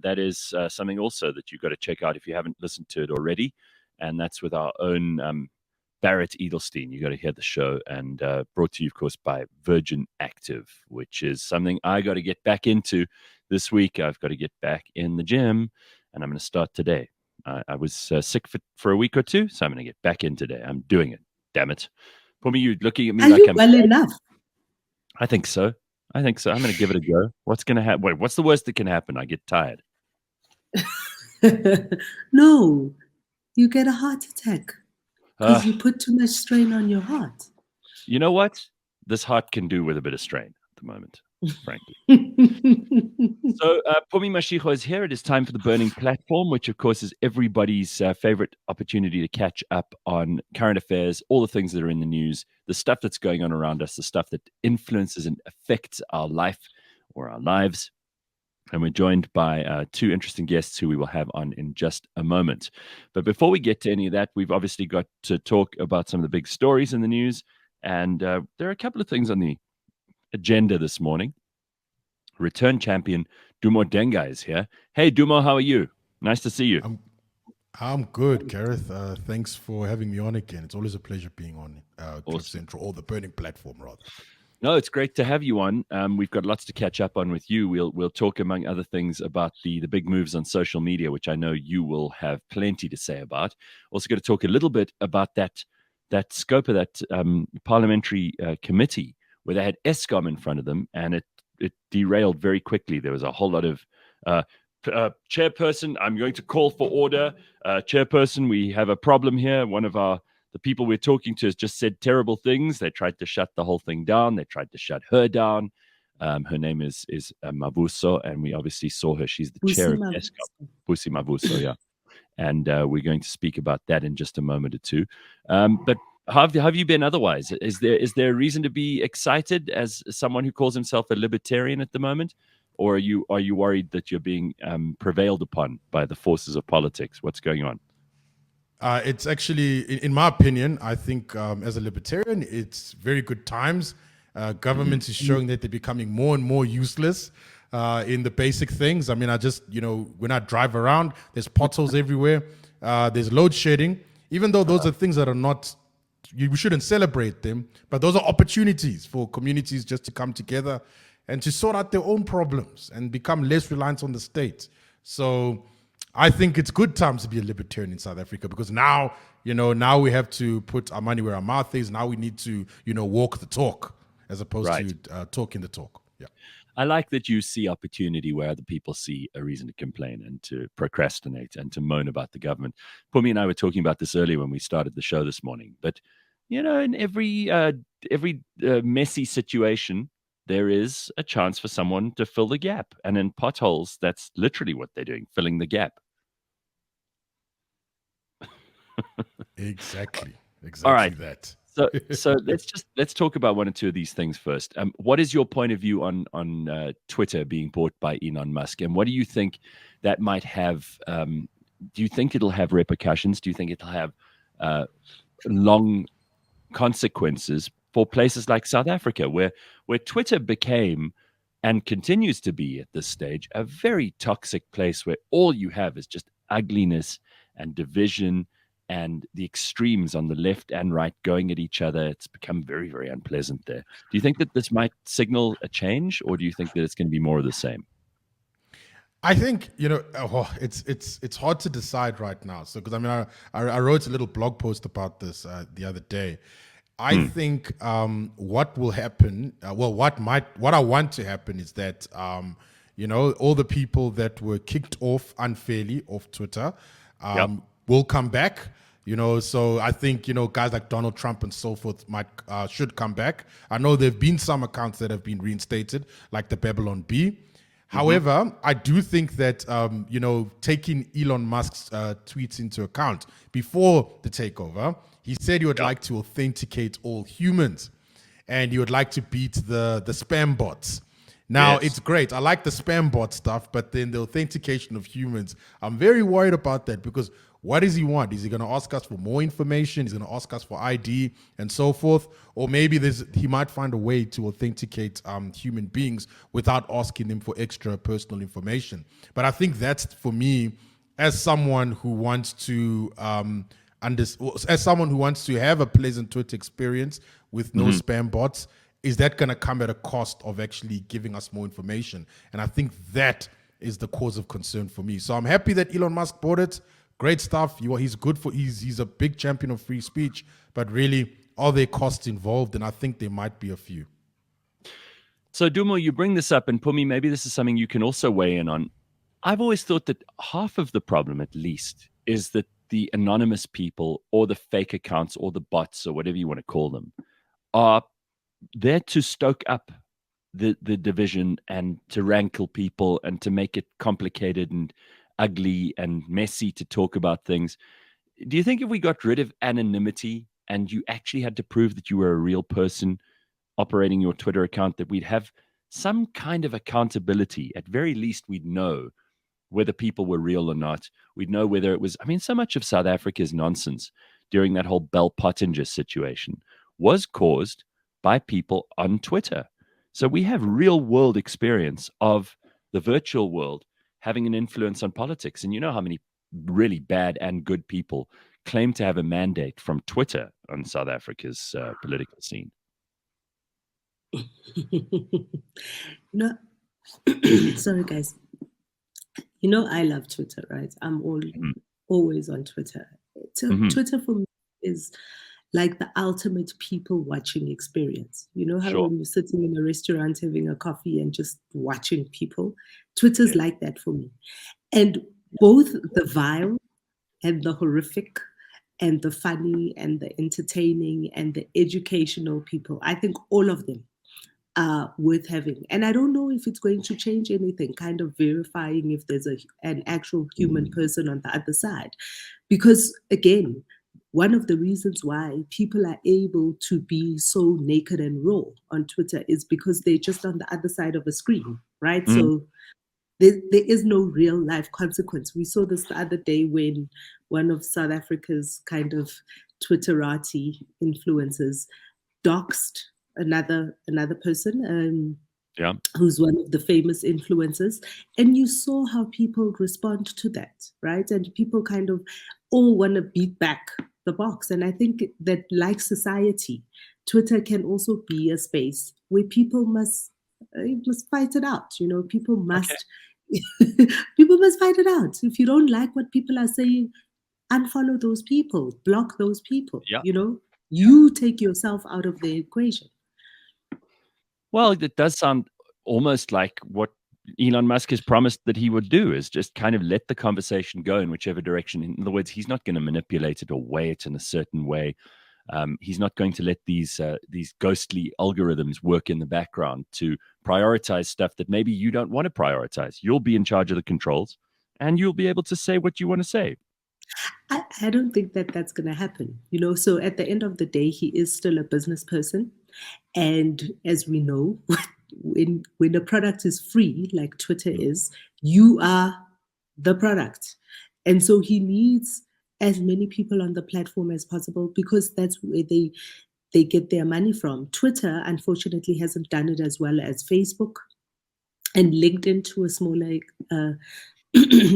that is something also that you've got to check out if you haven't listened to it already. And that's with our own Barrett Edelstein. You got to hear the show, and brought to you, of course, by Virgin Active, which is something I got to get back into this week. I've got to get back in the gym, and I'm going to start today. I was sick for a week or two, so I'm going to get back in today. I'm doing it. Damn it. Pumi, you looking at me Are like you I'm well enough? I think so. I'm going to give it a go. What's going to happen? Wait, what's the worst that can happen? I get tired. No, you get a heart attack because you put too much strain on your heart. You know what? This heart can do with a bit of strain at the moment, frankly. So, Pumi Mashiko is here. It is time for the Burning Platform, which, of course, is everybody's favorite opportunity to catch up on current affairs, all the things that are in the news, the stuff that's going on around us, the stuff that influences and affects our life or our lives. And we're joined by two interesting guests who we will have on in just a moment. But before we get to any of that, we've obviously got to talk about some of the big stories in the news. And there are a couple of things on the agenda this morning. Return champion Dumo Denga is here. Hey, Dumo, how are you? Nice to see you. I'm good, Gareth. Thanks for having me on again. It's always a pleasure being on Cliff Central, or the Burning Platform, rather. No, it's great to have you on. We've got lots to catch up on with you. We'll talk, among other things, about the big moves on social media, which I know you will have plenty to say about. Also, going to talk a little bit about that scope of that parliamentary committee where they had ESCOM in front of them, and it derailed very quickly. There was a whole lot of chairperson, I'm going to call for order. Chairperson, we have a problem here. One of the people we're talking to has just said terrible things. They tried to shut the whole thing down. They tried to shut her down. Her name is Mavuso, and we obviously saw her. She's the chair of ESCOM. Busi Mavuso, yeah. And we're going to speak about that in just a moment or two. But how have you been otherwise? Is there a reason to be excited as someone who calls himself a libertarian at the moment? Or are you worried that you're being prevailed upon by the forces of politics? What's going on? It's actually, in my opinion, I think as a libertarian, it's very good times. Government is showing that they're becoming more and more useless in the basic things. I mean, when I drive around, there's potholes everywhere. There's load shedding. Even though those are things that are not, you shouldn't celebrate them, but those are opportunities for communities just to come together and to sort out their own problems and become less reliant on the state. So I think it's good times to be a libertarian in South Africa, because now we have to put our money where our mouth is. Now we need to, walk the talk as opposed to talking the talk. Yeah. I like that you see opportunity where other people see a reason to complain and to procrastinate and to moan about the government. Pumi and I were talking about this earlier when we started the show this morning. But, in every messy situation, there is a chance for someone to fill the gap. And in potholes, that's literally what they're doing, filling the gap. Exactly All right. that. So let's talk about one or two of these things first. What is your point of view on Twitter being bought by Elon Musk, and what do you think that might have? Do you think it'll have repercussions? Do you think it'll have long consequences for places like South Africa, where Twitter became and continues to be at this stage a very toxic place where all you have is just ugliness and division and the extremes on the left and right going at each other? It's become very, very unpleasant there. Do you think that this might signal a change, or do you think that it's going to be more of the same? I think, it's hard to decide right now. So, because I wrote a little blog post about this the other day. I think what will happen, what I want to happen is that, all the people that were kicked off unfairly off Twitter will come back. So I think, guys like Donald Trump and so forth should come back. I know there have been some accounts that have been reinstated, like the Babylon Bee. However, I do think that, taking Elon Musk's tweets into account before the takeover, he said he would like to authenticate all humans, and he would like to beat the spam bots. Now, Yes. it's great. I like the spam bot stuff, but then the authentication of humans, I'm very worried about that because what does he want? Is he going to ask us for more information? Is he going to ask us for ID and so forth? Or maybe he might find a way to authenticate human beings without asking them for extra personal information. But I think that's, for me, as someone who wants to as someone who wants to have a pleasant Twitter experience with no spam bots, is that going to come at a cost of actually giving us more information? And I think that is the cause of concern for me. So I'm happy that Elon Musk bought it. Great stuff. He's good for. He's a big champion of free speech. But really, are there costs involved? And I think there might be a few. So, Dumo, you bring this up, and Pumi, maybe this is something you can also weigh in on. I've always thought that half of the problem, at least, is that the anonymous people or the fake accounts or the bots or whatever you want to call them are there to stoke up the division and to rankle people and to make it complicated and ugly and messy to talk about things. Do you think if we got rid of anonymity and you actually had to prove that you were a real person operating your Twitter account, that we'd have some kind of accountability? At very least, we'd know whether people were real or not. We'd know whether it was, I mean, so much of South Africa's nonsense during that whole Bell Pottinger situation was caused by people on Twitter. So we have real world experience of the virtual world having an influence on politics. And you know how many really bad and good people claim to have a mandate from Twitter on South Africa's political scene. No, sorry guys. I love Twitter, right? I'm always on Twitter. Twitter for me is like the ultimate people watching experience. You know how Sure. when you're sitting in a restaurant having a coffee and just watching people? Twitter's like that for me. And both the vile and the horrific and the funny and the entertaining and the educational people, I think all of them are worth having. And I don't know if it's going to change anything, kind of verifying if there's an actual human person on the other side. Because again, one of the reasons why people are able to be so naked and raw on Twitter is because they're just on the other side of a screen, right? So there is no real life consequence. We saw this the other day when one of South Africa's kind of Twitterati influencers doxed another person who's one of the famous influencers, and you saw how people respond to that, right? And people kind of all want to beat back the box. And I think that, like society, Twitter can also be a space where people must fight it out. People must people must fight it out. If you don't like what people are saying, unfollow those people, block those people. You take yourself out of the equation. Well, it does sound almost like what Elon Musk has promised that he would do, is just kind of let the conversation go in whichever direction. In other words, he's not going to manipulate it or weigh it in a certain way. He's not going to let these ghostly algorithms work in the background to prioritize stuff that maybe you don't want to prioritize. You'll be in charge of the controls, and you'll be able to say what you want to say. I don't think that that's going to happen. So at the end of the day, he is still a business person. And as we know, when a product is free, like Twitter is, you are the product. And so he needs as many people on the platform as possible, because that's where they get their money from. Twitter, unfortunately, hasn't done it as well as Facebook and LinkedIn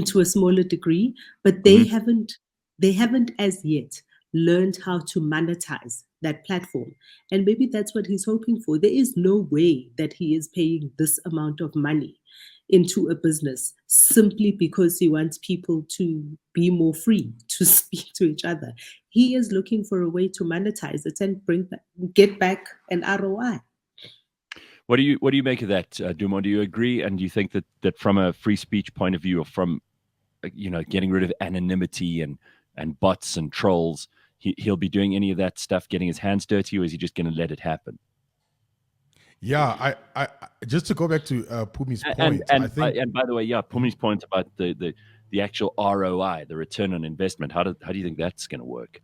to a smaller degree, but they haven't as yet learned how to monetize that platform. And maybe that's what he's hoping for. There is no way that he is paying this amount of money into a business simply because he wants people to be more free to speak to each other. He is looking for a way to monetize it and get back an ROI. What do you make of that, Dumo? Do you agree? And do you think that from a free speech point of view, or from getting rid of anonymity and bots and trolls, he'll be doing any of that stuff, getting his hands dirty, or is he just going to let it happen? Yeah, I just to go back to Pumi's point, I think, and by the way, Pumi's point about the actual ROI, the return on investment. How do you think that's going to work?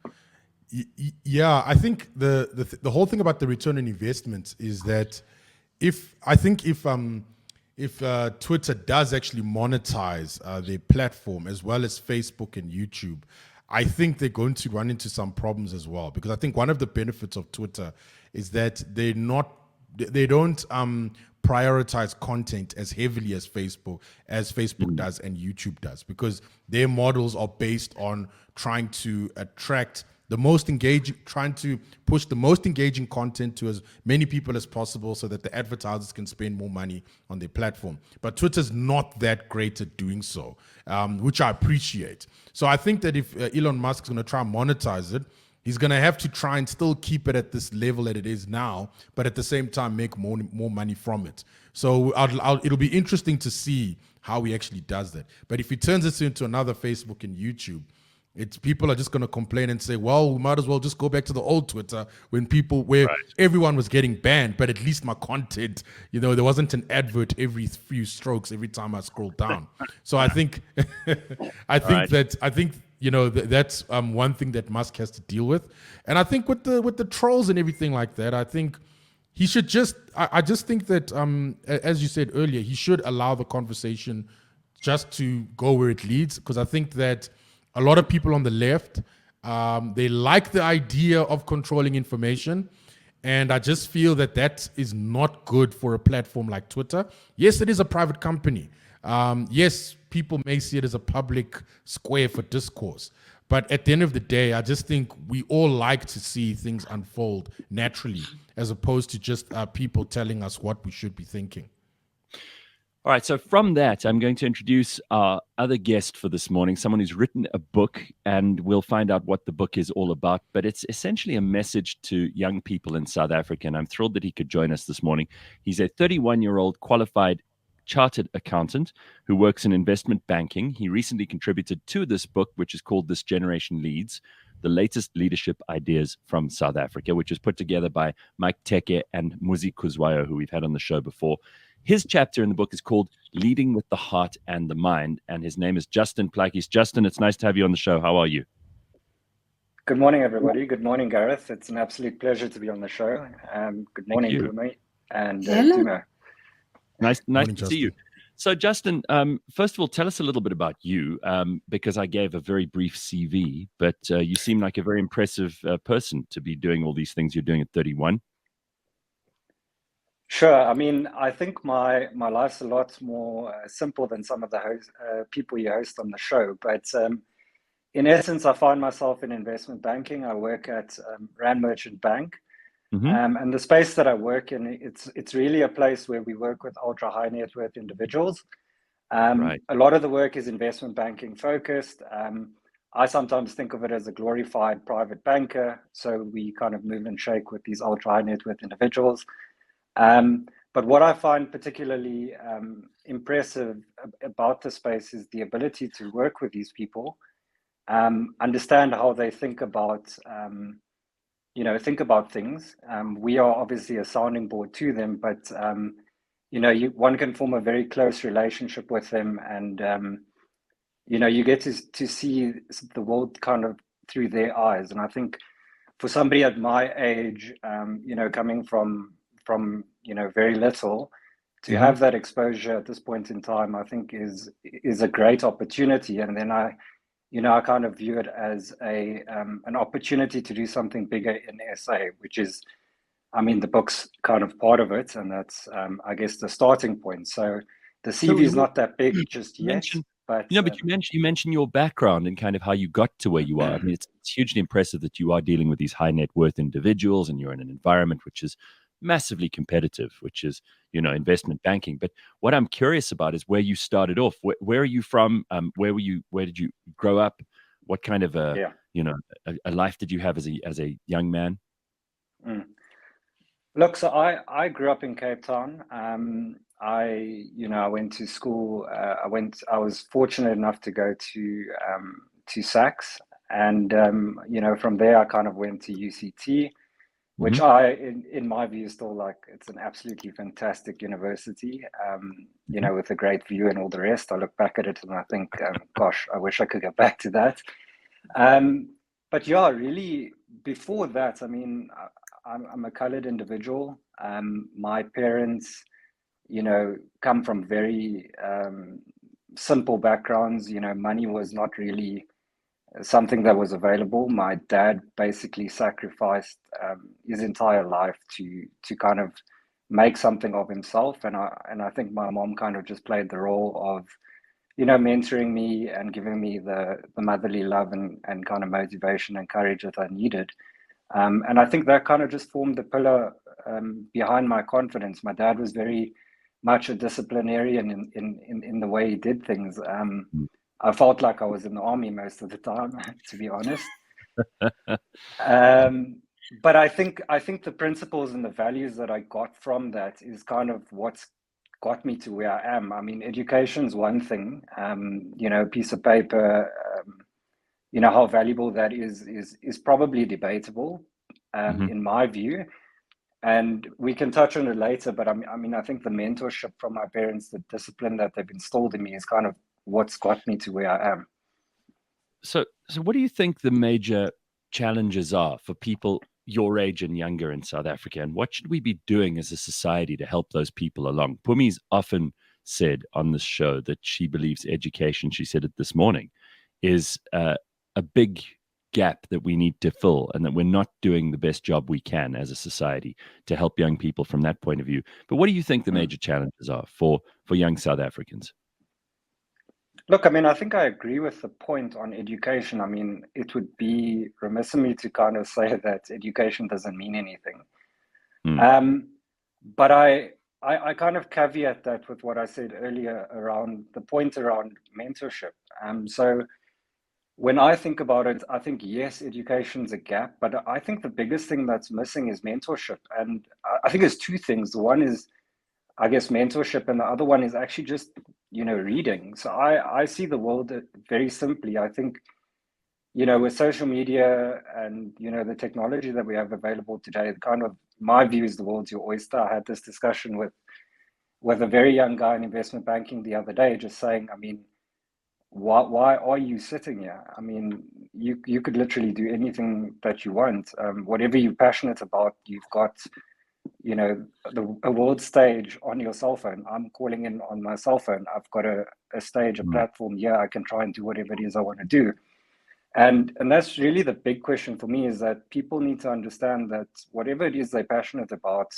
Yeah, I think the whole thing about the return on investment is that if Twitter does actually monetize their platform as well as Facebook and YouTube, I think they're going to run into some problems as well, because I think one of the benefits of Twitter is that they don't prioritize content as heavily as Facebook does and YouTube does, because their models are based on trying to attract trying to push the most engaging content to as many people as possible so that the advertisers can spend more money on their platform. But Twitter's not that great at doing so, which I appreciate. So I think that if Elon Musk's going to try and monetize it, he's going to have to try and still keep it at this level that it is now, but at the same time make more money from it. So it'll be interesting to see how he actually does that. But if he turns this into another Facebook and YouTube, people are just going to complain and say, well, we might as well just go back to the old Twitter where everyone was getting banned, but at least my content, there wasn't an advert every few strokes every time I scroll down. So I think that's one thing that Musk has to deal with. And I think with the trolls and everything like that, I think he should I just think that, as you said earlier, he should allow the conversation just to go where it leads, because I think that a lot of people on the left, they like the idea of controlling information. And I just feel that is not good for a platform like Twitter. Yes, it is a private company. Yes, people may see it as a public square for discourse. But at the end of the day, I just think we all like to see things unfold naturally, as opposed to just people telling us what we should be thinking. All right, so from that, I'm going to introduce our other guest for this morning, someone who's written a book, and we'll find out what the book is all about. But it's essentially a message to young people in South Africa, and I'm thrilled that he could join us this morning. He's a 31-year-old qualified chartered accountant who works in investment banking. He recently contributed to this book, which is called This Generation Leads, the latest leadership ideas from South Africa, which is put together by Mike Teke and Muzi Kuzwayo, who we've had on the show before. His chapter in the book is called Leading with the Heart and the Mind, and his name is Justin Plakis. Justin, it's nice to have you on the show. How are you? Good morning, everybody. Good morning, Gareth. It's an absolute pleasure to be on the show. Good morning, Pumi and Dumo. Nice to see you. So, Justin, first of all, tell us a little bit about you, because I gave a very brief CV, but you seem like a very impressive person to be doing all these things you're doing at 31. Sure. I mean, I think my life's a lot more simple than some of the people you host on the show. But in essence, I find myself in investment banking. I work at Rand Merchant Bank. Mm-hmm. And the space that I work in, it's really a place where we work with ultra high net worth individuals. A lot of the work is investment banking focused. I sometimes think of it as a glorified private banker. So we kind of move and shake with these ultra high net worth individuals. But what I find particularly impressive about the space is the ability to work with these people, understand how they think about things. We are obviously a sounding board to them, but one can form a very close relationship with them, and you get to see the world kind of through their eyes. And I think for somebody at my age, coming from very little, to mm-hmm. have that exposure at this point in time, I think is a great opportunity. And then I kind of view it as an opportunity to do something bigger in SA, which is, I mean, the book's kind of part of it, and that's I guess the starting point. So the CV is not that big just yet. But you mentioned your background and kind of how you got to where you are. I mean, it's hugely impressive that you are dealing with these high net worth individuals, and you're in an environment which is massively competitive, which is investment banking. But what I'm curious about is where you started off. Where are you from? Where did you grow up? What kind of a life did you have as a young man? Look, so I grew up in Cape Town. I went to school. I was fortunate enough to go to SACS, and from there I kind of went to UCT. Which mm-hmm. in my view, is still like, it's an absolutely fantastic university, with a great view and all the rest. I look back at it and I think, gosh, I wish I could go back to that. But yeah, really, before that, I mean, I'm a colored individual. My parents, come from very simple backgrounds. Money was not really something that was available. My dad basically sacrificed his entire life to kind of make something of himself, and I think my mom kind of just played the role of mentoring me and giving me the motherly love and kind of motivation and courage that I needed. And I think that kind of just formed the pillar behind my confidence. My dad was very much a disciplinarian in the way he did things. I felt like I was in the army most of the time, to be honest. But I think the principles and the values that I got from that is kind of what's got me to where I am. I mean, education's one thing, a piece of paper, how valuable that is probably debatable, in my view. And we can touch on it later, but I think the mentorship from my parents, the discipline that they've installed in me is kind of what's got me to where I am. So what do you think the major challenges are for people your age and younger in South Africa? And what should we be doing as a society to help those people along? Pumi's often said on this show that she believes education, she said it this morning, is a big gap that we need to fill, and that we're not doing the best job we can as a society to help young people from that point of view. But what do you think the major challenges are for young South Africans? Look, I think I agree with the point on education. It would be remiss of me to kind of say that education doesn't mean anything. But I kind of caveat that with what I said earlier around the point around mentorship. So when I think about it, I think, yes, education's a gap, but I think the biggest thing that's missing is mentorship. And I think there's two things. The one is, I guess, mentorship, and the other one is actually just reading. So I see the world very simply. I think with social media and the technology that we have available today, kind of my view is the world's your oyster. I had this discussion with a very young guy in investment banking the other day, just saying, why are you sitting here? You could literally do anything that you want. Whatever you're passionate about, you've got a world stage on your cell phone. I'm calling in on my cell phone. I've got a stage, a platform. Yeah, I can try and do whatever it is I want to do. And that's really the big question for me, is that people need to understand that whatever it is they're passionate about,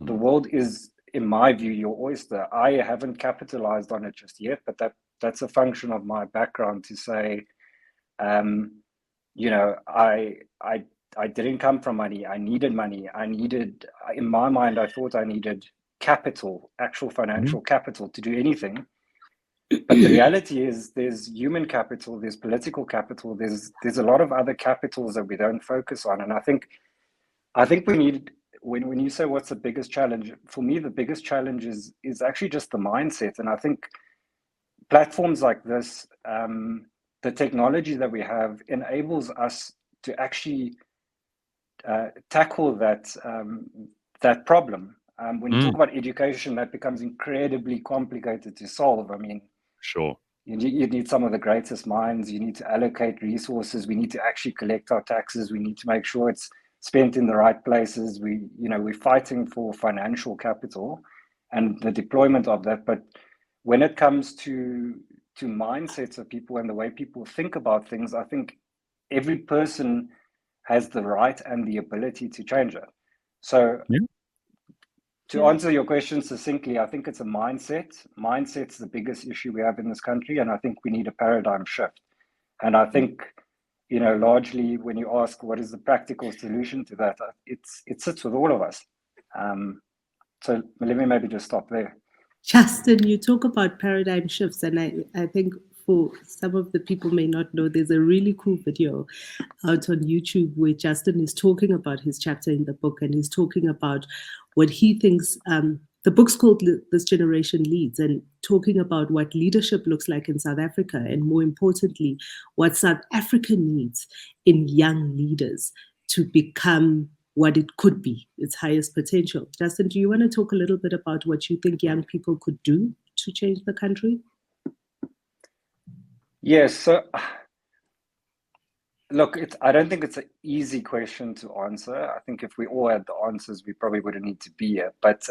the world is, in my view, your oyster. I haven't capitalized on it just yet, but that's a function of my background to say, I didn't come from money. I needed money. In my mind, I thought I needed capital, actual financial capital to do anything. But the reality is there's human capital, there's political capital, there's a lot of other capitals that we don't focus on. And I think we need, when you say what's the biggest challenge, for me, the biggest challenge is actually just the mindset. And I think platforms like this, the technology that we have enables us to actually tackle that problem. When you talk about education, that becomes incredibly complicated to solve. Sure. You need some of the greatest minds. You need to allocate resources. We need to actually collect our taxes. We need to make sure it's spent in the right places. We're fighting for financial capital and the deployment of that. But when it comes to mindsets of people and the way people think about things, I think every person has the right and the ability to change it. So to answer your question succinctly, I think it's a mindset. Mindset's the biggest issue we have in this country, and I think we need a paradigm shift. And I think, largely when you ask what is the practical solution to that, it sits with all of us. So let me maybe just stop there. Justin, you talk about paradigm shifts, and I think for some of the people may not know, there's a really cool video out on YouTube where Justin is talking about his chapter in the book, and he's talking about what he thinks, the book's called This Generation Leads, and talking about what leadership looks like in South Africa, and more importantly, what South Africa needs in young leaders to become what it could be, its highest potential. Justin, do you want to talk a little bit about what you think young people could do to change the country? Yes. So, look, I don't think it's an easy question to answer. I think if we all had the answers, we probably wouldn't need to be here. But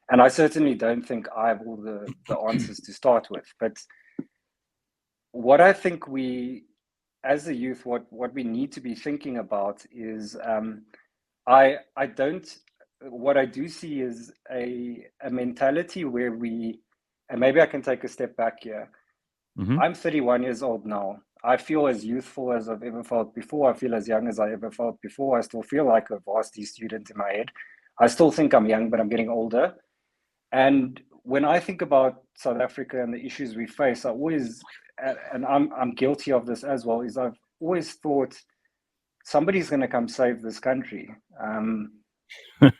And I certainly don't think I have all the answers to start with. But what I think we, as a youth, what we need to be thinking about is, what I do see is a mentality where we, and maybe I can take a step back here. I'm 31 years old now. I feel as youthful as I've ever felt before. I feel as young as I ever felt before. I still feel like a varsity student in my head. I still think I'm young, but I'm getting older. And when I think about South Africa and the issues we face, I always, and I'm guilty of this as well, is I've always thought somebody's going to come save this country.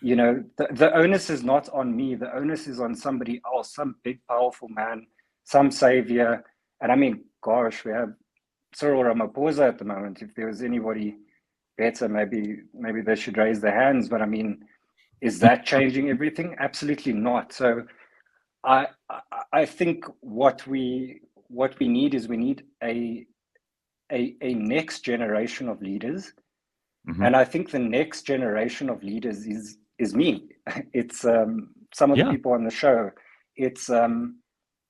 You know, the onus is not on me. The onus is on somebody else, some big, powerful man, some savior. And I mean, gosh, we have Cyril Ramaphosa at the moment. If there was anybody better, maybe they should raise their hands. But I mean, is that changing everything? Absolutely not. So I think what we need is we need a next generation of leaders. And I think the next generation of leaders is me. It's some of the people on the show. It's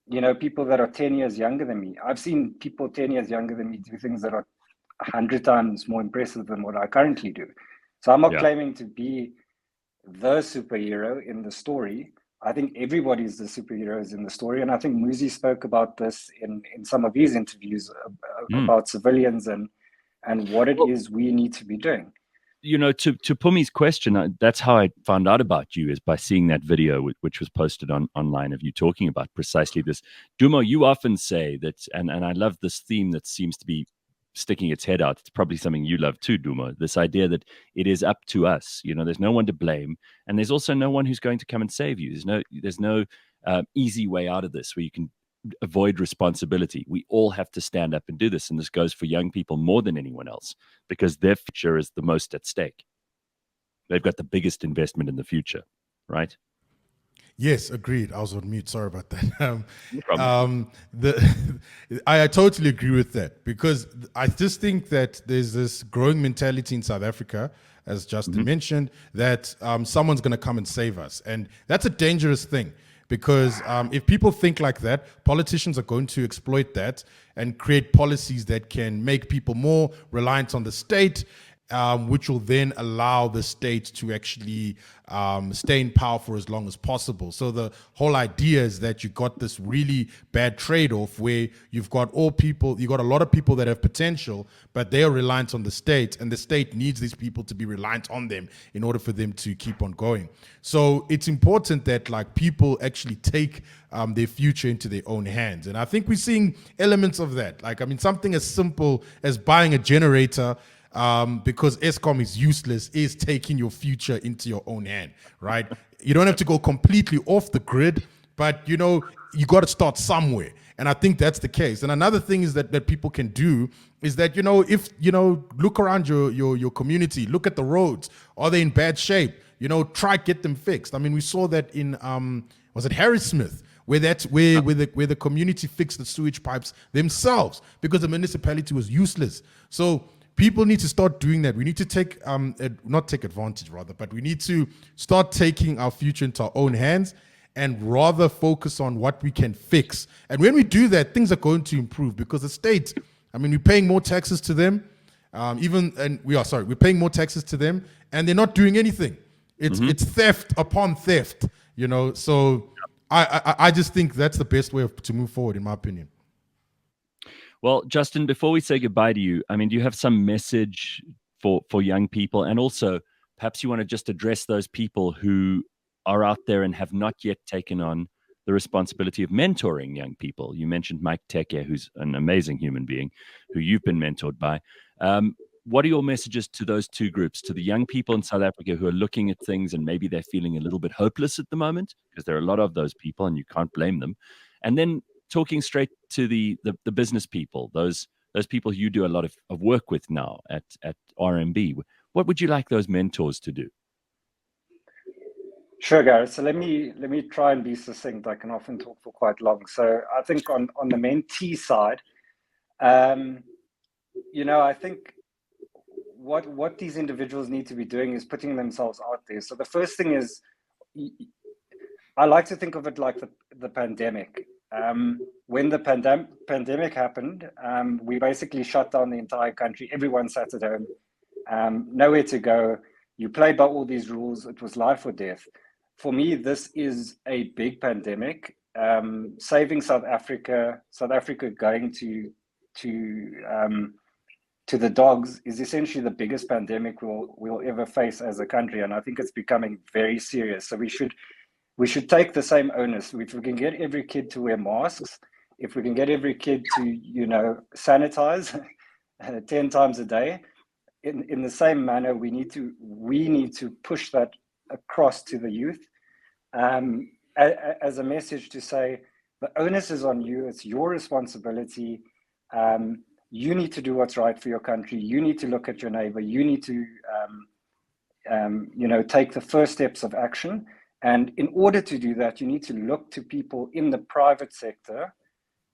you know, people that are 10 years younger than me. I've seen people 10 years younger than me do things that are 100 times more impressive than what I currently do. So I'm not claiming to be the superhero in the story. I think everybody's the superheroes in the story. And I think Muzi spoke about this in some of his interviews about civilians and what it is we need to be doing. You know, to Pumi's question, that's how I found out about you, is by seeing that video which was posted online of you talking about precisely this. Dumo, you often say that, and I love this theme that seems to be sticking its head out. It's probably something you love too, Dumo, this idea that it is up to us. You know, there's no one to blame, and there's also no one who's going to come and save you. There's no easy way out of this where you can avoid responsibility. We all have to stand up and do this, and this goes for young people more than anyone else, because their future is the most at stake. They've got the biggest investment in the future, right? Yes, agreed. I was on mute. Sorry about that. No problem. I totally agree with that, because I just think that there's this growing mentality in South Africa, as Justin mentioned, that someone's going to come and save us. And that's a dangerous thing, because if people think like that, politicians are going to exploit that and create policies that can make people more reliant on the state, which will then allow the state to actually stay in power for as long as possible. So the whole idea is that you got this really bad trade-off where you've got a lot of people that have potential, but they are reliant on the state, and the state needs these people to be reliant on them in order for them to keep on going. So it's important that like people actually take their future into their own hands. And I think we're seeing elements of that. Like, I mean, something as simple as buying a generator because Eskom is useless is taking your future into your own hand, right? You don't have to go completely off the grid, but you know, you got to start somewhere. And I think that's the case. And another thing is that people can do is that, you know, if, you know, look around your community, look at the roads. Are they in bad shape? You know, try get them fixed. I mean, we saw that in, was it Harrismith? Where the community fixed the sewage pipes themselves because the municipality was useless. So people need to start doing that. We need to not take advantage rather, but we need to start taking our future into our own hands and rather focus on what we can fix. And when we do that, things are going to improve because the state, I mean, we're paying more taxes to them, we're paying more taxes to them, and they're not doing anything. It's theft upon theft, you know. So I just think that's the best way to move forward, in my opinion. Well, Justin, before we say goodbye to you, I mean, do you have some message for young people? And also, perhaps you want to just address those people who are out there and have not yet taken on the responsibility of mentoring young people. You mentioned Mike Teke, who's an amazing human being, who you've been mentored by. What are your messages to those two groups, to the young people in South Africa who are looking at things and maybe they're feeling a little bit hopeless at the moment, because there are a lot of those people and you can't blame them, and then talking straight to the business people, those people you do a lot of work with now at RMB. What would you like those mentors to do? Sure, Gareth. So let me try and be succinct. I can often talk for quite long. So I think on the mentee side, you know, I think what these individuals need to be doing is putting themselves out there. So the first thing is, I like to think of it like the pandemic. When the pandemic happened, we basically shut down the entire country. Everyone sat at home, nowhere to go. You played by all these rules. It was life or death. For me, this is a big pandemic. Saving South Africa going to the dogs is essentially the biggest pandemic we'll ever face as a country, and I think it's becoming very serious. So we should take the same onus. If we can get every kid to wear masks, if we can get every kid to sanitize 10 times a day, in the same manner, we need to push that across to the youth, as a message to say the onus is on you. It's your responsibility. You need to do what's right for your country. You need to look at your neighbor. You need to, take the first steps of action. And in order to do that, you need to look to people in the private sector,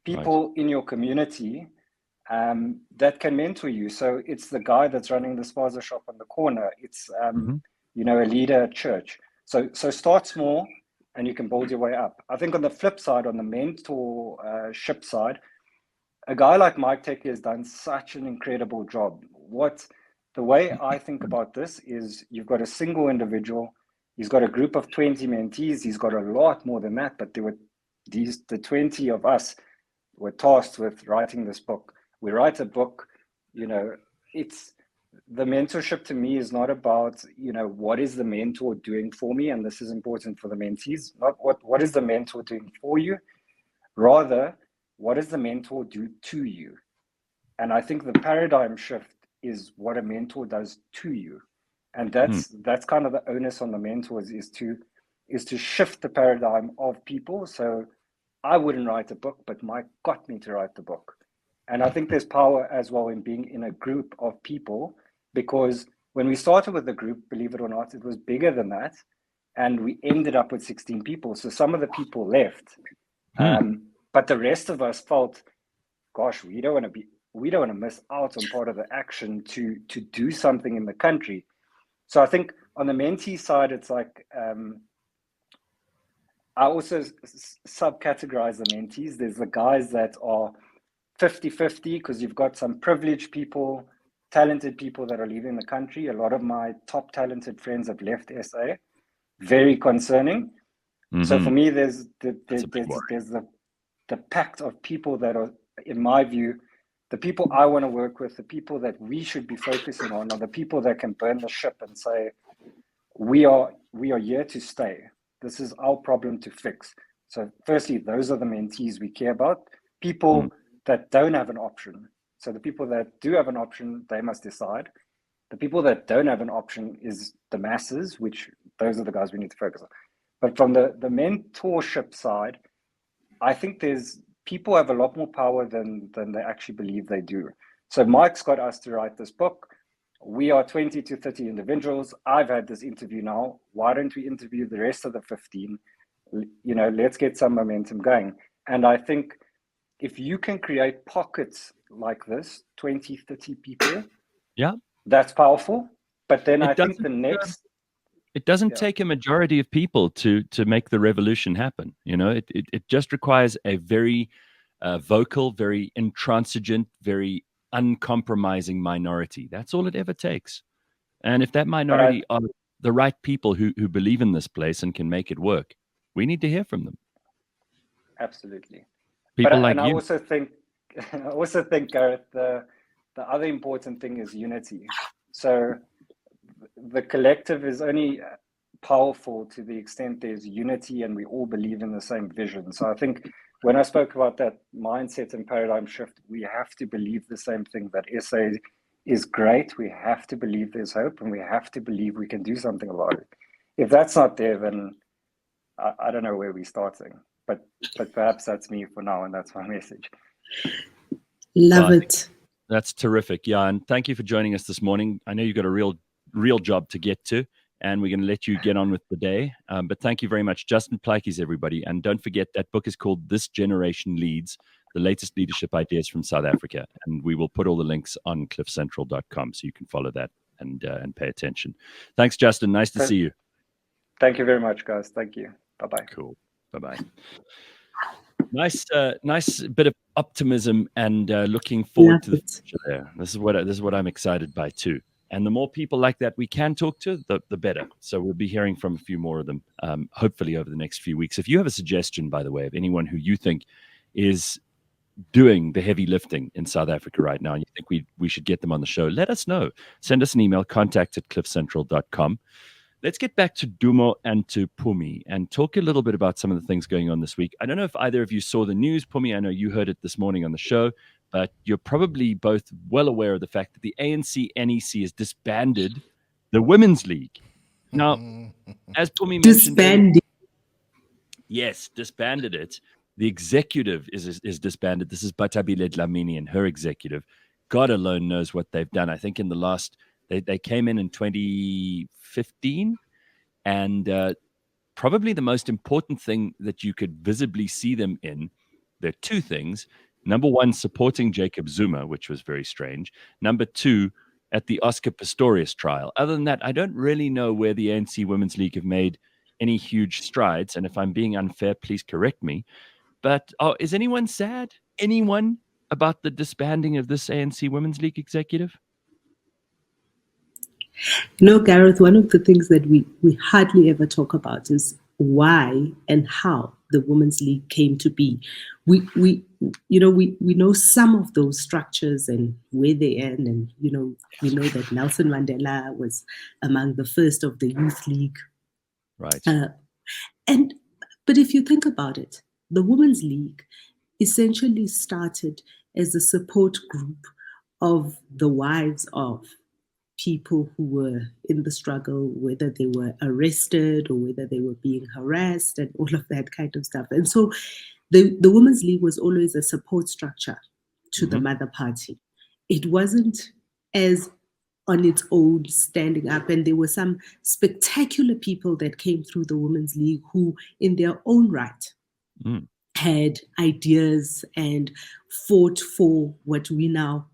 people in your community, that can mentor you. So it's the guy that's running the spaza shop on the corner. It's, a leader at church. So start small and you can build your way up. I think on the flip side, on the mentorship side, a guy like Mike Tech has done such an incredible job. The way I think about this is you've got a single individual, he's got a group of 20 mentees, he's got a lot more than that, but the 20 of us were tasked with writing this book. We write a book, it's the mentorship to me is not about, what is the mentor doing for me? And this is important for the mentees, not what is the mentor doing for you? Rather, what does the mentor do to you? And I think the paradigm shift is what a mentor does to you. And that's kind of the onus on the mentors is to shift the paradigm of people. So I wouldn't write a book, but Mike got me to write the book. And I think there's power as well in being in a group of people, because when we started with the group, believe it or not, it was bigger than that. And we ended up with 16 people. So some of the people left. But the rest of us felt, gosh, we don't want to miss out on part of the action to do something in the country. So I think on the mentee side, it's like, I also subcategorize the mentees. There's the guys that are 50-50 because you've got some privileged people, talented people that are leaving the country. A lot of my top talented friends have left SA. Very concerning. So for me, there's the pact of people that are, in my view, the people I want to work with, the people that we should be focusing on are the people that can burn the ship and say, we are here to stay. This is our problem to fix. So firstly, those are the mentees we care about. People that don't have an option. So the people that do have an option, they must decide. The people that don't have an option is the masses, which those are the guys we need to focus on. But from the mentorship side, I think people have a lot more power than they actually believe they do. So Mike's got us to write this book. We are 20 to 30 individuals. I've had this interview now. Why don't we interview the rest of the 15? Let's get some momentum going. And I think if you can create pockets like this, 20, 30 people, that's powerful. But then I think the next... It doesn't take a majority of people to make the revolution happen. It just requires a very vocal, very intransigent, very uncompromising minority. That's all it ever takes. And if that minority are the right people who believe in this place and can make it work, we need to hear from them. Absolutely. People like you. I also think, Gareth, the other important thing is unity. So the collective is only powerful to the extent there's unity and we all believe in the same vision. So I think when I spoke about that mindset and paradigm shift, we have to believe the same thing, that SA is great. We have to believe there's hope and we have to believe we can do something about it. If that's not there, then I don't know where we're starting. But perhaps that's me for now, and that's my message. Love it. That's terrific. Yeah, and thank you for joining us this morning. I know you've got a real job to get to, and we're going to let you get on with the day. But thank you very much, Justin Plakis, everybody. And don't forget, that book is called This Generation Leads, the latest leadership ideas from South Africa. And we will put all the links on cliffcentral.com so you can follow that and pay attention. Thanks, Justin. Nice to see you. Thank you very much, guys. Thank you. Bye-bye. Cool. Bye-bye. Nice bit of optimism and looking forward to the future there. This is what I'm excited by too. And the more people like that we can talk to, the better. So we'll be hearing from a few more of them, hopefully over the next few weeks. If you have a suggestion, by the way, of anyone who you think is doing the heavy lifting in South Africa right now, and you think we should get them on the show, let us know. Send us an email, contact@cliffcentral.com. Let's get back to Dumo and to Pumi and talk a little bit about some of the things going on this week. I don't know if either of you saw the news. Pumi, I know you heard it this morning on the show, but you're probably both well aware of the fact that the ANC NEC has disbanded the Women's League. Now, as Pumi mentioned... Disbanded. Yes, disbanded it. The executive is disbanded. This is Batabile Dlamini and her executive. God alone knows what they've done. I think in the last... They came in 2015, and probably the most important thing that you could visibly see them in, there are two things. Number one, supporting Jacob Zuma, which was very strange. Number two, at the Oscar Pistorius trial. Other than that, I don't really know where the ANC Women's League have made any huge strides. And if I'm being unfair, please correct me. But is anyone sad? Anyone about the disbanding of this ANC Women's League executive? Gareth, one of the things that we hardly ever talk about is why and how the Women's League came to be. We know some of those structures and where they end, and we know that Nelson Mandela was among the first of the Youth League. Right. But if you think about it, the Women's League essentially started as a support group of the wives of people who were in the struggle, whether they were arrested or whether they were being harassed and all of that kind of stuff. And so the Women's League was always a support structure to the mother party. It wasn't as on its own standing up, and there were some spectacular people that came through the Women's League who in their own right had ideas and fought for what we now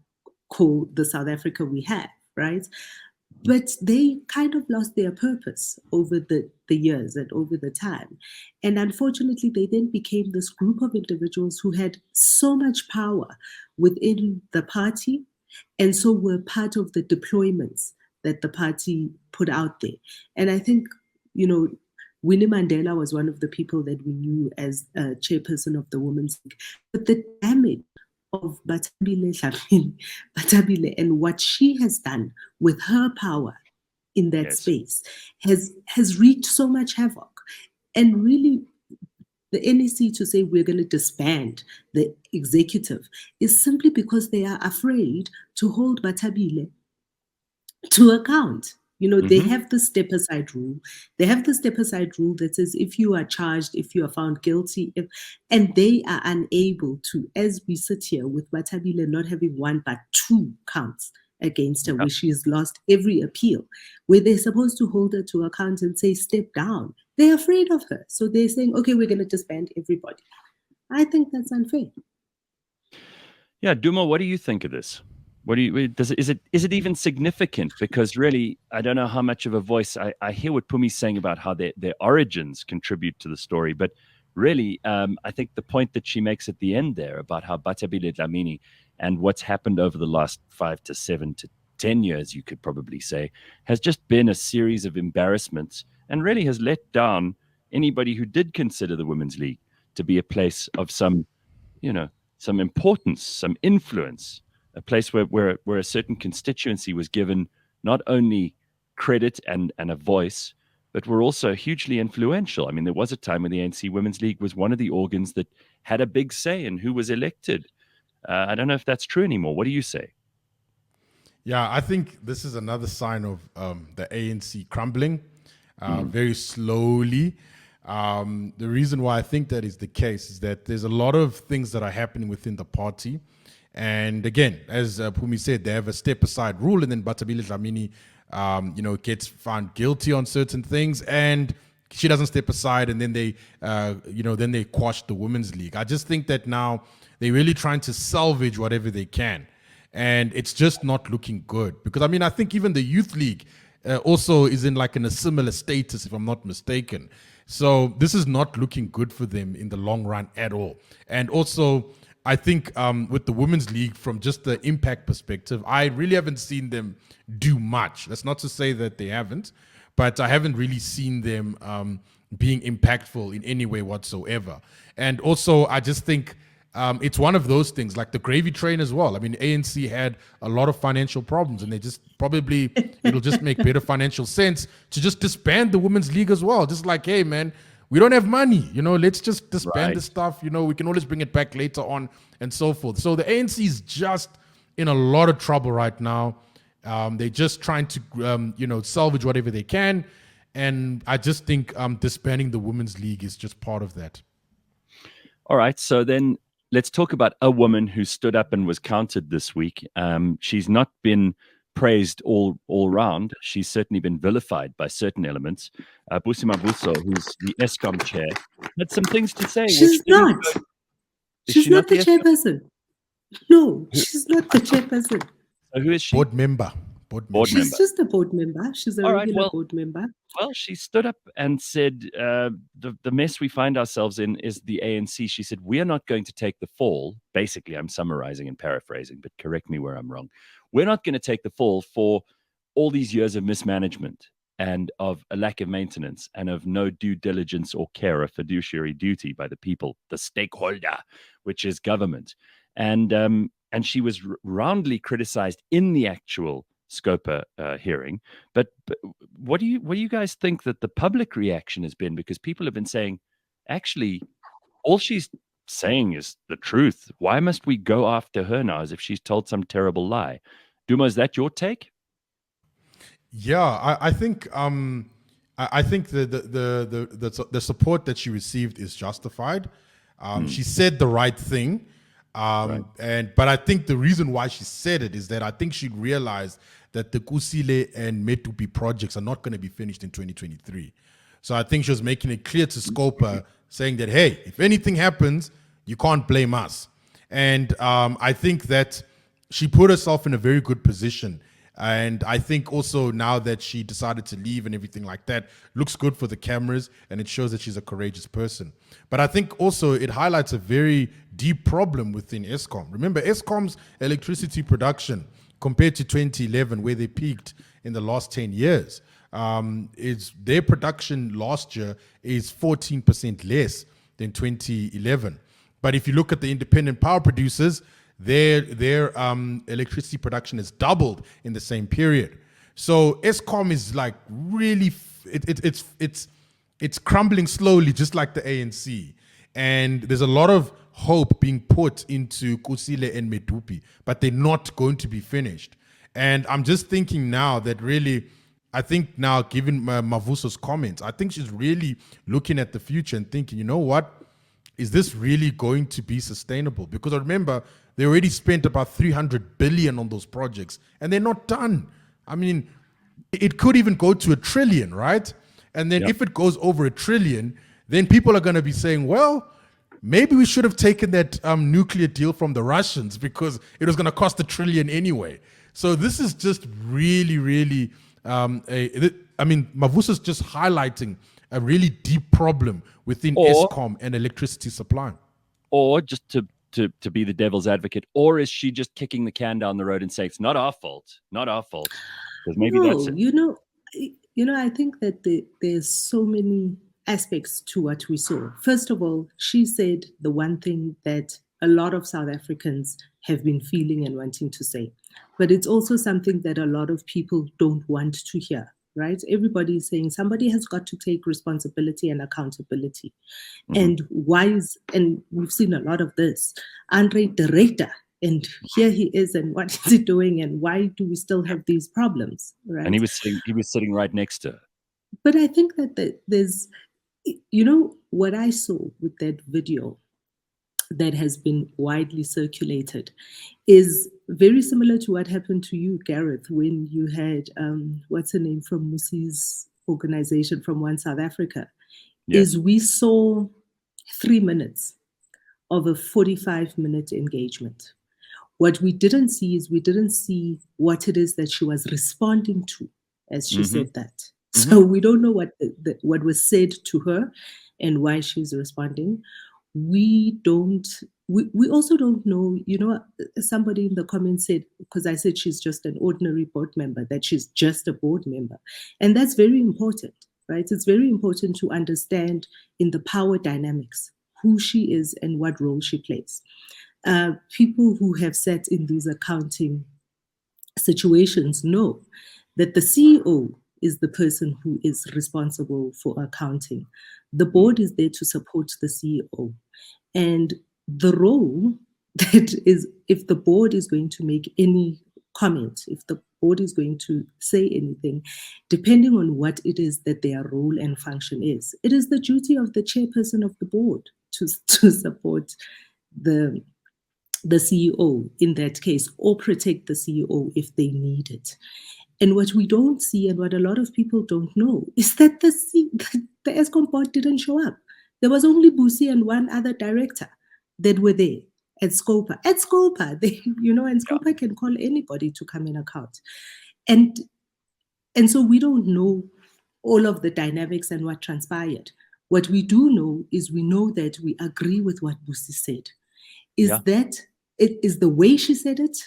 call the South Africa we have. Right? But they kind of lost their purpose over the years and over the time. And unfortunately, they then became this group of individuals who had so much power within the party, and so were part of the deployments that the party put out there. And I think, Winnie Mandela was one of the people that we knew as chairperson of the Women's League. But the damage of Batabile and what she has done with her power in that space has wreaked so much havoc. And really, the NEC to say we're going to disband the executive is simply because they are afraid to hold Batabile to account. They have the step aside rule. They have the step aside rule that says if you are charged, if you are found guilty, and they are unable to, as we sit here with Batabile not having one but two counts against her, where she has lost every appeal, where they're supposed to hold her to account and say, step down. They're afraid of her. So they're saying, okay, we're going to disband everybody. I think that's unfair. Yeah, Duma, what do you think of this? Is it even significant? Because really, I don't know how much of a voice. I hear what Pumi's saying about how their origins contribute to the story, but really, I think the point that she makes at the end there about how Batabile Dlamini and what's happened over the last 5 to 7 to 10 years, you could probably say, has just been a series of embarrassments and really has let down anybody who did consider the Women's League to be a place of some importance, some influence. A place where a certain constituency was given not only credit and a voice, but were also hugely influential. I mean, there was a time when the ANC Women's League was one of the organs that had a big say in who was elected. I don't know if that's true anymore. What do you say? Yeah, I think this is another sign of the ANC crumbling very slowly. The reason why I think that is the case is that there's a lot of things that are happening within the party. And again, as Pumi said, they have a step-aside rule, and then Batabile Dlamini, gets found guilty on certain things, and she doesn't step aside, and then they quash the Women's League. I just think that now they're really trying to salvage whatever they can, and it's just not looking good. Because I think even the Youth League also is in a similar status, if I'm not mistaken. So this is not looking good for them in the long run at all. And also, I think with the Women's League, from just the impact perspective, I really haven't seen them do much. That's not to say that they haven't, but I haven't really seen them being impactful in any way whatsoever. And also, I just think it's one of those things, like the gravy train as well. I mean, ANC had a lot of financial problems, and they just probably, it'll just make better financial sense to just disband the Women's League as well. Just like, hey, man, we don't have money, let's just disband this stuff. We can always bring it back later on and so forth. So the ANC is just in a lot of trouble right now. They're just trying to, salvage whatever they can. And I just think disbanding the Women's League is just part of that. All right. So then let's talk about a woman who stood up and was counted this week. She's not been praised all round. She's certainly been vilified by certain elements. Busi Mavuso, who's the ESCOM chair, had some things to say. She's not. She's not the chairperson. No, she's not the chairperson. So who is she? Board member. She's just a board member. She's a regular board member. Well, she stood up and said, the mess we find ourselves in is the ANC. She said, we are not going to take the fall. Basically, I'm summarizing and paraphrasing, but correct me where I'm wrong. We're not going to take the fall for all these years of mismanagement and of a lack of maintenance and of no due diligence or care of fiduciary duty by the people, the stakeholder, which is government. And she was roundly criticized in the actual Scopa hearing. But what do you guys think that the public reaction has been? Because people have been saying, actually, all she's saying is the truth. Why must we go after her now as if she's told some terrible lie? Duma, is that your take? Yeah, I think I think the support that she received is justified. She said the right thing. But I think the reason why she said it is that I think she realized that the Kusile and Medupi projects are not going to be finished in 2023. So I think she was making it clear to Scopa, saying that, hey, if anything happens, you can't blame us. And I think that she put herself in a very good position. And I think also now that she decided to leave and everything like that, looks good for the cameras, and it shows that she's a courageous person. But I think also it highlights a very deep problem within ESCOM. Remember, ESCOM's electricity production compared to 2011, where they peaked in the last 10 years, is their production last year is 14% less than 2011. But if you look at the independent power producers, their electricity production has doubled in the same period. So ESCOM is like really, it's crumbling slowly, just like the ANC. And there's a lot of hope being put into Kusile and Medupi, but they're not going to be finished. And I'm just thinking now that really, I think now, given Mavuso's comments, I think she's really looking at the future and thinking, you know what? Is this really going to be sustainable? Because I remember they already spent about 300 billion on those projects and they're not done. I mean, it could even go to 1 trillion, right? And then if it goes over 1 trillion, then people are going to be saying, well, maybe we should have taken that nuclear deal from the Russians because it was going to cost 1 trillion anyway. So this is just really, really, Mavuso's just highlighting a really deep problem within ESCOM and electricity supply. Or just to be the devil's advocate, or is she just kicking the can down the road and saying it's not our fault, because maybe that's it. I think that there's so many aspects to what we saw. First of all, she said the one thing that a lot of South Africans have been feeling and wanting to say, but it's also something that a lot of people don't want to hear. Right? Everybody is saying somebody has got to take responsibility and accountability. And and we've seen a lot of this. Andre Director, and here he is, and what is he doing, and why do we still have these problems? Right? And he was sitting right next to her. But I think that there's, what I saw with that video that has been widely circulated is very similar to what happened to you, Gareth, when you had, what's her name from Musi's organization from One South Africa, is we saw 3 minutes of a 45-minute engagement. What we didn't see is what it is that she was responding to as she said that. So we don't know what was said to her and why she's responding. We also don't know, somebody in the comments said, because I said she's just an ordinary board member, that she's just a board member. And that's very important, right? It's very important to understand in the power dynamics who she is and what role she plays. People who have sat in these accounting situations know that the CEO is the person who is responsible for accounting. The board is there to support the CEO. And the role that is, if the board is going to make any comment, if the board is going to say anything, depending on what it is that their role and function is, it is the duty of the chairperson of the board to support the CEO in that case, or protect the CEO if they need it. And what we don't see, and what a lot of people don't know, is that the ESCOM board didn't show up. There was only Busi and one other director that were there at Scopa. At Scopa, and Scopa can call anybody to come and account. And so we don't know all of the dynamics and what transpired. What we do know is we know that we agree with what Busi said. That it is the way she said it,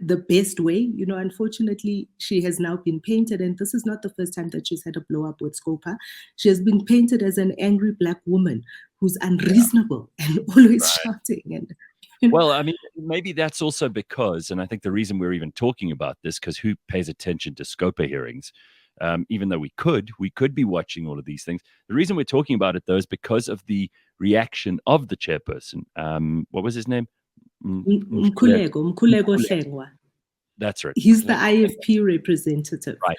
the best way. Unfortunately, she has now been painted, and this is not the first time that she's had a blow up with Scopa. She has been painted as an angry Black woman who's unreasonable and always shouting. And well, I mean, maybe that's also because, and I think the reason we're even talking about this, because who pays attention to Scopa hearings? Even though we could be watching all of these things. The reason we're talking about it, though, is because of the reaction of the chairperson. What was his name? Mkhuleko Hlengwa. That's right. He's the IFP representative. Right.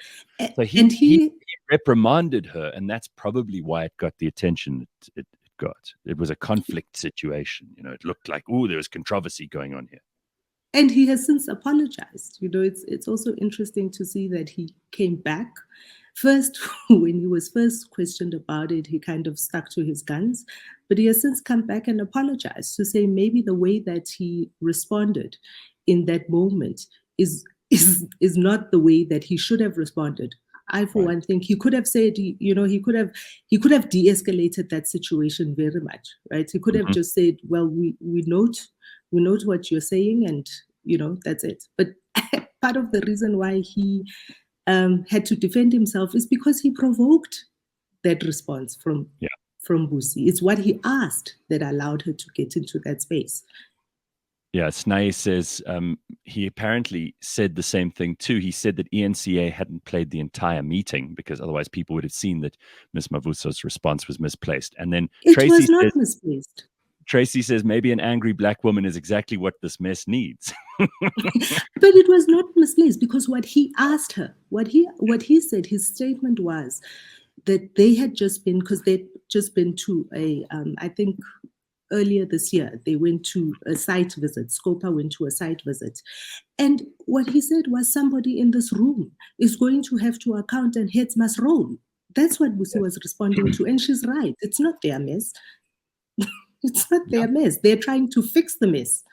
So he reprimanded her, and that's probably why it got the attention it got. It was a conflict situation. It looked like, there was controversy going on here. And he has since apologized. It's also interesting to see that he came back. First, when he was first questioned about it, he kind of stuck to his guns, but he has since come back and apologized to say maybe the way that he responded in that moment is not the way that he should have responded. I, for one, think he could have said, he could have de-escalated that situation very much, right? He could have just said, well, we note what you're saying, and that's it. But part of the reason why he had to defend himself is because he provoked that response from Busi. It's what he asked that allowed her to get into that space. Yeah, Snae says he apparently said the same thing too. He said that ENCA hadn't played the entire meeting because otherwise people would have seen that Ms. Mavuso's response was misplaced. And then Tracy was not misplaced. Tracy says maybe an angry Black woman is exactly what this mess needs. But it was not misplaced because what he asked her, what he said, his statement was that they had just been, because they'd just been to I think earlier this year, they went to a site visit. Scopa went to a site visit. And what he said was somebody in this room is going to have to account and heads must roll. That's what Busi was responding to. And she's right. It's not their mess. It's not their mess. They're trying to fix the mess.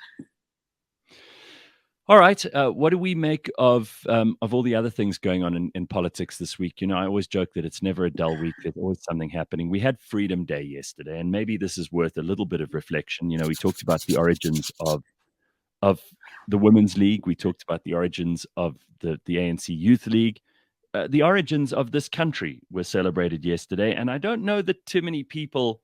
All right. What do we make of all the other things going on in politics this week? I always joke that it's never a dull week. There's always something happening. We had Freedom Day yesterday, and maybe this is worth a little bit of reflection. We talked about the origins of the Women's League. We talked about the origins of the ANC Youth League. The origins of this country were celebrated yesterday, and I don't know that too many people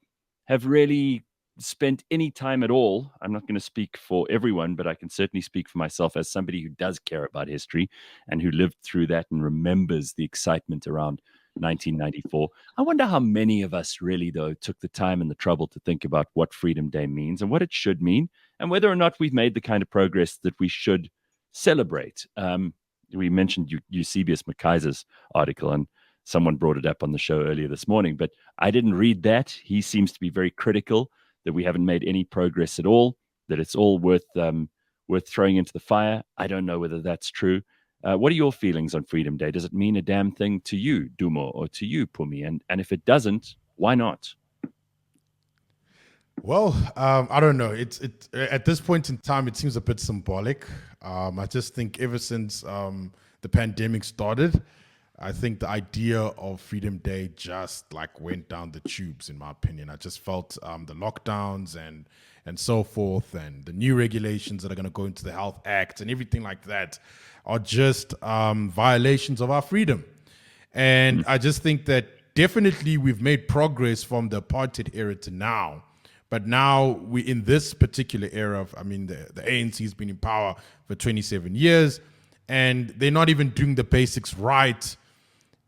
have really spent any time at all. I'm not going to speak for everyone, but I can certainly speak for myself as somebody who does care about history and who lived through that and remembers the excitement around 1994. I wonder how many of us really, though, took the time and the trouble to think about what Freedom Day means and what it should mean, and whether or not we've made the kind of progress that we should celebrate. We mentioned Eusebius McKaiser's article, and someone brought it up on the show earlier this morning, but I didn't read that. He seems to be very critical that we haven't made any progress at all, that it's all worth throwing into the fire. I don't know whether that's true. What are your feelings on Freedom Day? Does it mean a damn thing to you, Dumo, or to you, Pumi? And if it doesn't, why not? Well, I don't know. It's at this point in time, it seems a bit symbolic. I just think ever since the pandemic started, I think the idea of Freedom Day just like went down the tubes, in my opinion. I just felt the lockdowns and so forth, and the new regulations that are going to go into the Health Act and everything like that are just violations of our freedom. And I just think that definitely we've made progress from the apartheid era to now. But now we in this particular era of, I mean, the ANC has been in power for 27 years, and they're not even doing the basics right.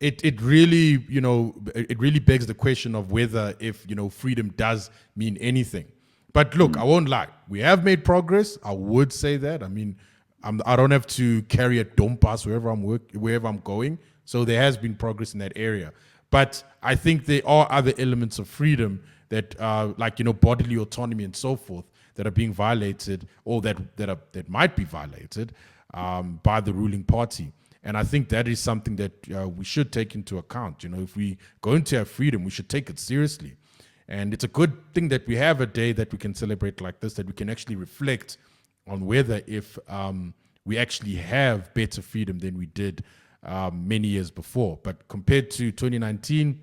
It really, it really begs the question of whether if, freedom does mean anything. But look, I won't lie. We have made progress. I would say that. I mean, I don't have to carry a dompas wherever I'm going. So there has been progress in that area. But I think there are other elements of freedom that, like, bodily autonomy and so forth, that are being violated, or that might be violated by the ruling party. And I think that is something that we should take into account. If we going to have freedom, we should take it seriously. And it's a good thing that we have a day that we can celebrate like this, that we can actually reflect on whether if we actually have better freedom than we did many years before. But compared to 2019,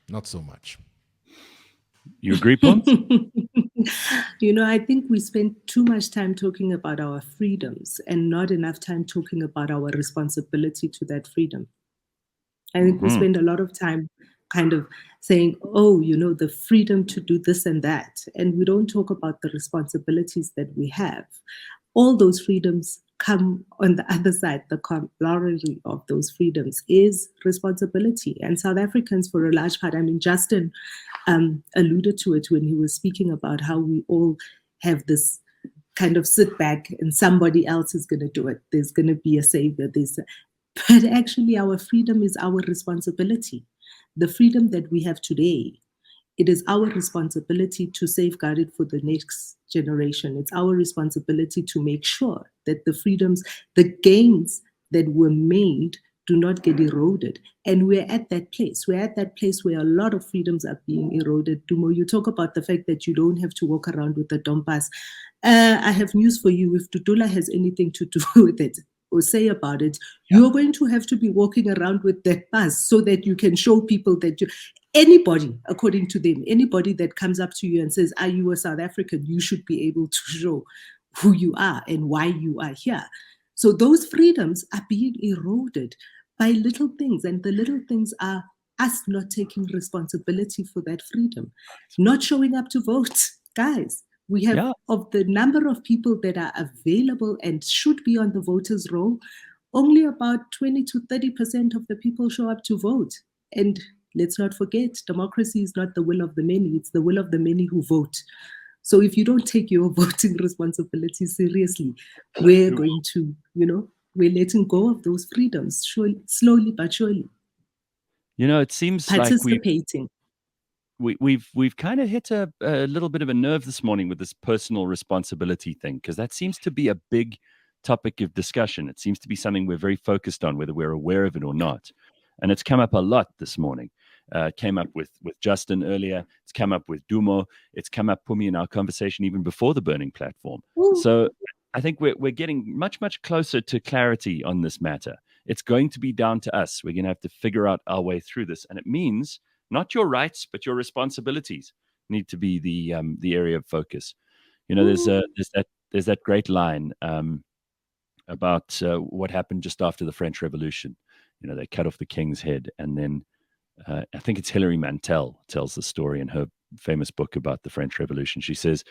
not so much. You agree, Pons? I think we spend too much time talking about our freedoms and not enough time talking about our responsibility to that freedom. I think we spend a lot of time kind of saying, oh, the freedom to do this and that. And we don't talk about the responsibilities that we have. All those freedoms come on the other side. The corollary of those freedoms is responsibility. And South Africans, for a large part, I mean, Justin alluded to it when he was speaking about how we all have this kind of sit back and somebody else is going to do it. There's going to be a savior. But actually, our freedom is our responsibility. The freedom that we have today, it is our responsibility to safeguard it for the next generation. It's our responsibility to make sure that the freedoms, the gains that were made do not get eroded. And we're at that place. We're at that place where a lot of freedoms are being eroded. Dumo, you talk about the fact that you don't have to walk around with a dompas. I have news for you. If Dudula has anything to do with it or say about it, you're going to have to be walking around with that pass so that you can show people that anybody, according to them, anybody that comes up to you and says, are you a South African? You should be able to show who you are and why you are here. So those freedoms are being eroded by little things. And the little things are us not taking responsibility for that freedom, not showing up to vote. Guys, we have, of the number of people that are available and should be on the voters' roll, only about 20 to 30% of the people show up to vote. And let's not forget, democracy is not the will of the many, it's the will of the many who vote. So if you don't take your voting responsibility seriously, we're going to, we're letting go of those freedoms, slowly but surely. It seems like participating. We've kind of hit a little bit of a nerve this morning with this personal responsibility thing, because that seems to be a big topic of discussion. It seems to be something we're very focused on, whether we're aware of it or not. And it's come up a lot this morning. It came up with Justin earlier. It's come up with Dumo. It's come up, Pumi, in our conversation even before the burning platform. Ooh. So I think we're getting much, much closer to clarity on this matter. It's going to be down to us. We're going to have to figure out our way through this. And it means not your rights, but your responsibilities need to be the area of focus. There's that great line about what happened just after the French Revolution. They cut off the king's head, and then I think it's Hilary Mantel tells the story in her famous book about the French Revolution. She says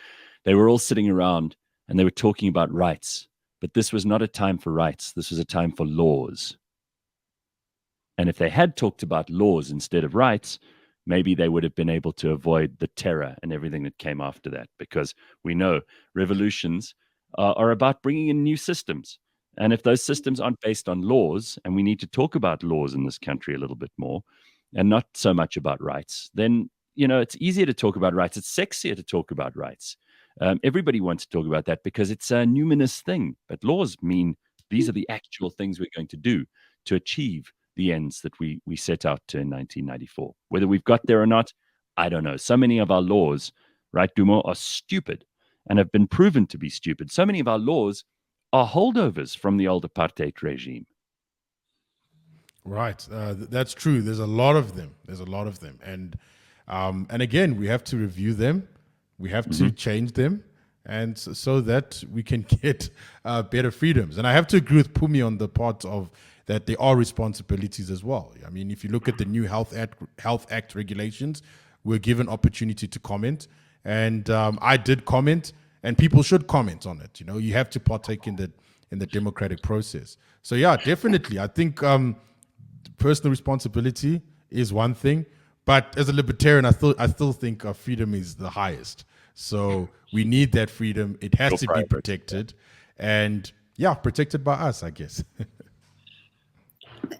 they were all sitting around and they were talking about rights, but this was not a time for rights. This was a time for laws. And if they had talked about laws instead of rights, maybe they would have been able to avoid the terror and everything that came after that, because we know revolutions are about bringing in new systems. And if those systems aren't based on laws, and we need to talk about laws in this country a little bit more and not so much about rights, then, it's easier to talk about rights. It's sexier to talk about rights. Everybody wants to talk about that because it's a numinous thing. But laws mean these are the actual things we're going to do to achieve the ends that we set out to in 1994. Whether we've got there or not, I don't know. So many of our laws, right, Dumo, are stupid and have been proven to be stupid. So many of our laws are holdovers from the old apartheid regime. Right. That's true. There's a lot of them. And again, we have to review them. We have to change them, and so that we can get better freedoms. And I have to agree with Pumi on the part of that there are responsibilities as well. I mean, if you look at the new Health Act regulations, we're given opportunity to comment, and I did comment, and people should comment on it. You have to partake in the democratic process. So yeah, definitely, I think personal responsibility is one thing. But as a libertarian, I still think freedom is the highest. So we need that freedom. It has to be protected. And protected by us, I guess.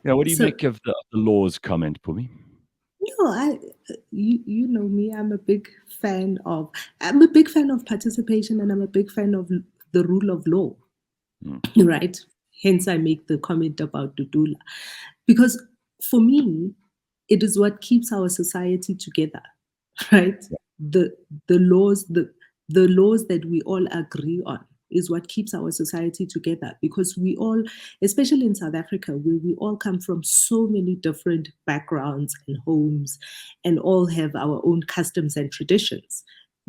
Yeah, what do you make of the laws comment, Pumi? No, you know me. I'm a big fan of participation, and I'm a big fan of the rule of law. Right? Hence, I make the comment about Dudula. Because for me, it is what keeps our society together, right? The laws that we all agree on is what keeps our society together, because we all, especially in South Africa, where we all come from so many different backgrounds and homes, and all have our own customs and traditions.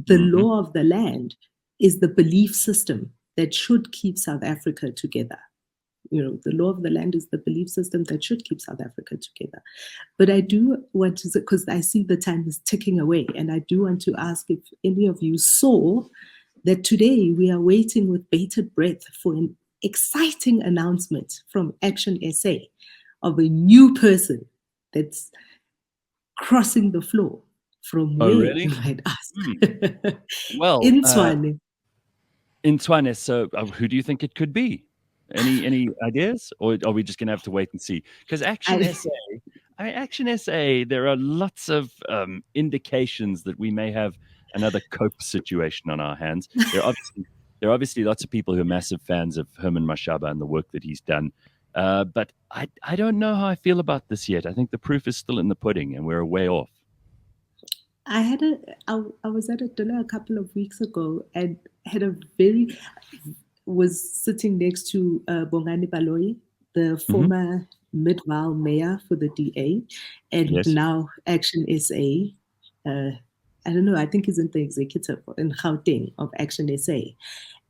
The law of the land is the belief system that should keep South Africa together. The law of the land is the belief system that should keep South Africa together. But I do want to, because I see the time is ticking away, and I do want to ask if any of you saw that today we are waiting with bated breath for an exciting announcement from Action SA of a new person that's crossing the floor from where, really? you might ask. Well, in Tshwane. In Tshwane, so who do you think it could be? Any ideas, or are we just going to have to wait and see? Because Action SA, there are lots of indications that we may have another Cope situation on our hands. There are obviously lots of people who are massive fans of Herman Mashaba and the work that he's done. But I don't know how I feel about this yet. I think the proof is still in the pudding, and we're way off. I was at a dinner a couple of weeks ago and was sitting next to Bongani Baloyi, the former Midvaal mayor for the DA, and now Action SA. I don't know, I think he's in the executive in Gauteng of Action SA.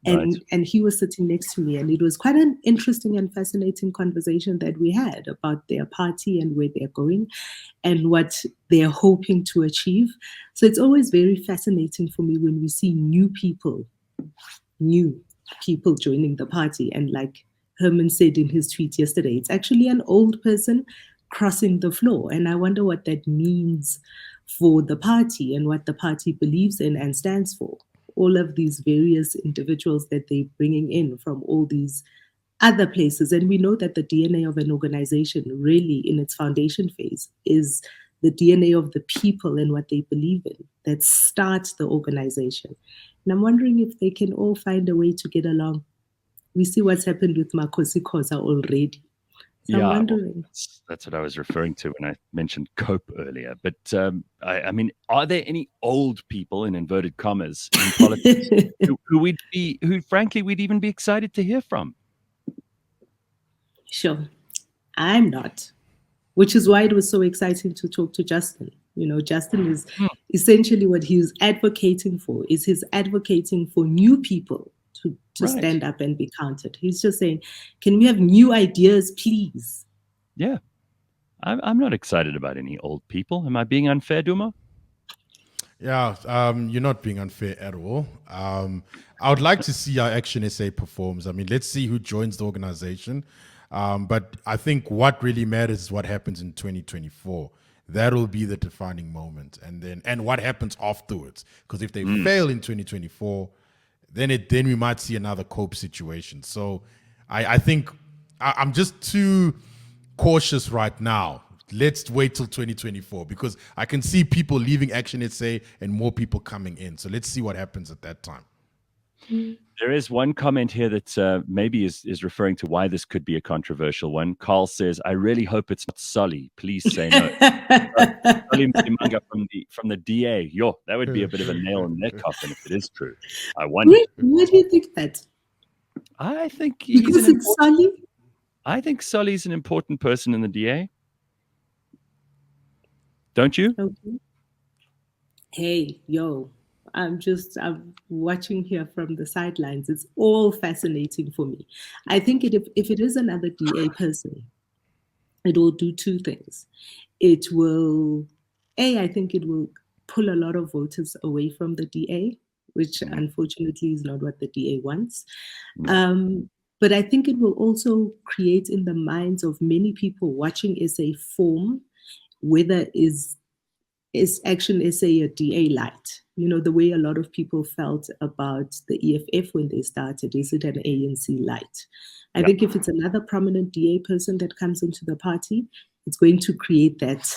And he was sitting next to me, and it was quite an interesting and fascinating conversation that we had about their party and where they're going and what they're hoping to achieve. So it's always very fascinating for me when we see new people joining the party. And like Herman said in his tweet yesterday, it's actually an old person crossing the floor. And I wonder what that means for the party and what the party believes in and stands for. All of these various individuals that they're bringing in from all these other places. And we know that the DNA of an organization really in its foundation phase is the DNA of the people and what they believe in that starts the organization. And I'm wondering if they can all find a way to get along. We see what's happened with Makosi Khoza already. So I'm wondering. Well, that's what I was referring to when I mentioned Cope earlier. But I mean, are there any old people, in inverted commas, in politics who frankly we'd even be excited to hear from? Sure, I'm not. Which is why it was so exciting to talk to Justin. Justin is essentially what he's advocating for. He's advocating for new people to stand up and be counted. He's just saying, can we have new ideas, please? Yeah. I'm not excited about any old people. Am I being unfair, Duma? Yeah, you're not being unfair at all. I would like to see how Action SA performs. I mean, let's see who joins the organization. But I think what really matters is what happens in 2024. That'll be the defining moment. And what happens afterwards. Because if they fail in 2024, then we might see another Cope situation. So I think I'm just too cautious right now. Let's wait till 2024 because I can see people leaving Action SA and more people coming in. So let's see what happens at that time. There is one comment here that maybe is referring to why this could be a controversial one. Carl says, I really hope it's not Sully. Please say no. Sully Msimanga from the DA. Yo, that would be a bit of a nail in their coffin if it is true. I wonder. Why do you think that? I think because it's Sully? I think Sully's an important person in the DA. Don't you? Okay. Hey, yo, I'm watching here from the sidelines. It's all fascinating for me. I think if it is another DA person, it will do two things. It will, I think it will pull a lot of voters away from the DA, which unfortunately is not what the DA wants. No. But I think it will also create in the minds of many people watching SA form whether is Action SA a DA light? You know, the way a lot of people felt about the EFF when they started, is it an ANC light? I think if it's another prominent DA person that comes into the party, it's going to create that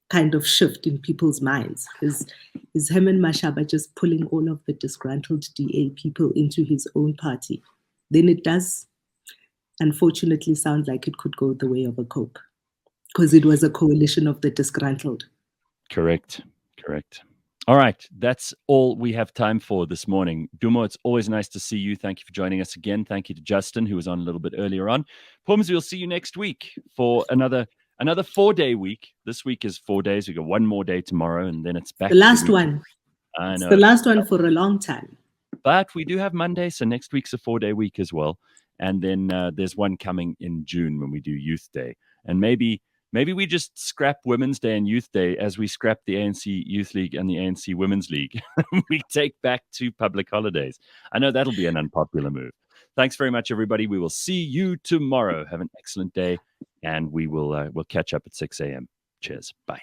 kind of shift in people's minds. Is Herman Mashaba just pulling all of the disgruntled DA people into his own party? Then it does, unfortunately, sound like it could go the way of a cope, because it was a coalition of the disgruntled. Correct. All right. That's all we have time for this morning. Dumo, it's always nice to see you. Thank you for joining us again. Thank you to Justin, who was on a little bit earlier on. Pums, we'll see you next week for another 4-day week. This week is 4 days. We got one more day tomorrow, and then it's back. The last one. I know. It's the last one for a long time. But we do have Monday, so next week's a 4-day week as well. And then there's one coming in June when we do Youth Day. And maybe we just scrap Women's Day and Youth Day as we scrap the ANC Youth League and the ANC Women's League. We take back 2 public holidays. I know that'll be an unpopular move. Thanks very much, everybody. We will see you tomorrow. Have an excellent day, and we'll catch up at 6 a.m. Cheers. Bye.